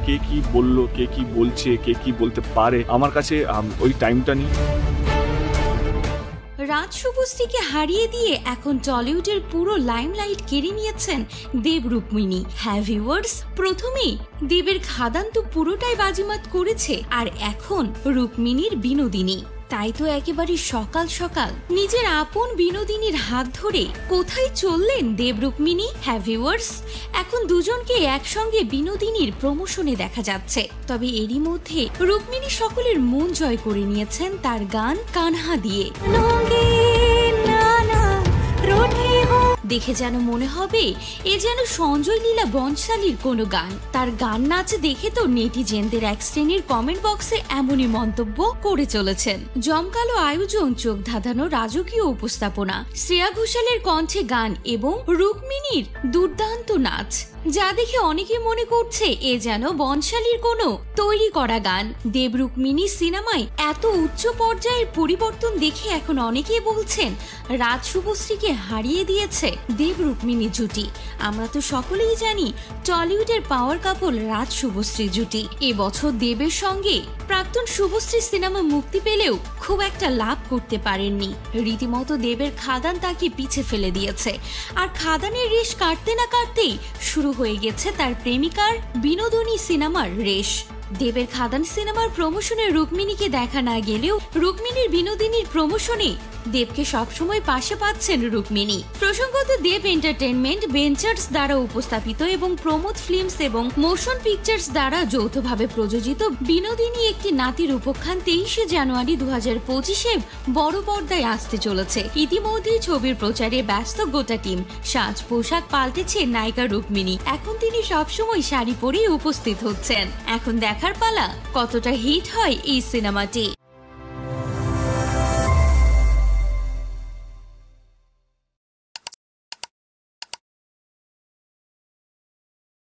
কে কি বললো, কে কি বলছে, কে কি বলতে পারে, আমার কাছে ওই টাইমটা নেই। রাজ শুভশ্রীকে হারিয়ে দিয়ে এখন টলিউডের পুরো লাইমলাইট কেড়ে নিয়েছেন দেব রুক্মিণী। হ্যাঁ ভিউয়ার্স, প্রথমেই দেবের খাদান তো পুরোটাই বাজিমাত করেছে, আর এখন রুক্মিণীর বিনোদিনী। তাই তো একেবারে সকাল সকাল নিজের আপন বিনোদিনীর হাত ধরে কোথায় চললেন দেব রুক্মিণী। হ্যাঁ ভিউয়ার্স, এখন দুজনকে একসঙ্গে বিনোদিনীর প্রমোশনে দেখা যাচ্ছে। তবে এরই মধ্যে রুক্মিণী সকলের মন জয় করে নিয়েছেন তার গান কানহা দিয়ে। দেখে যেন মনে হবে এ যেন সঞ্জয় লীলা বনশালীর কোনো গান। তার গান নাচ দেখে তো নেটিজেনদের এক শ্রেণীর কমেন্ট বক্সে এমনই মন্তব্য করে চলেছেন। জমকালো আয়োজন, চোখ ধাঁধানো রাজকীয় উপস্থাপনা, শ্রেয়া ঘোষালের কণ্ঠে গান এবং রুক্মিণীর দুর্দান্ত নাচ, যা দেখে অনেকে মনে করছে এ যেন বনশালীর কোনো তৈরি করা গান। দেব রুক্মিণী সিনেমায় এত উচ্চ পর্যায়ের পরিবর্তন দেখে এখন অনেকেই বলছেন রাজ শুভশ্রীকে হারিয়ে দিয়েছে দেব রুক্মিণী জুটি। আমরা তো সকলেই জানি টলিউডের পাওয়ার কাপল রাজ শুভশ্রী জুটি। এবছর দেবের সঙ্গে প্রাক্তন শুভশ্রী সিনেমা মুক্তি পেলেও খুব একটা লাভ করতে পারেননি। রীতিমতো দেবের খাদান তাকে পিছে ফেলে দিয়েছে, আর খাদানের রেশ কাটতে না কাটতেই শুরু হয়ে গেছে তার প্রেমিকার বিনোদিনী সিনেমার রেশ। দেবের খাদান সিনেমার প্রমোশনে রুক্মিণীকে দেখা না গেলেও রুক্মিণীর বিনোদিনীর প্রমোশনে দেবকে সবসময় পাশে পাচ্ছেন রুক্মিণী। প্রসঙ্গত, দেব এন্টারটেনমেন্ট ভেঞ্চার্স দ্বারা উপস্থাপিত এবং প্রমোদ ফিল্মস এবং মোশন পিকচার্স দ্বারা যৌথভাবে প্রযোজিত বিনোদিনী একটি নাতির উপাখ্যান 23শে জানুয়ারি 2025-এ বড় পর্দায় আসতে চলেছে। ইতিমধ্যেই ছবির প্রচারে ব্যস্ত গোটা টিম। সাজ পোশাক পাল্টেছে নায়িকা রুক্মিণী। এখন তিনি সবসময় শাড়ি পরেই উপস্থিত হচ্ছেন। এখন দেখার পালা কতটা হিট হয় এই সিনেমাটি।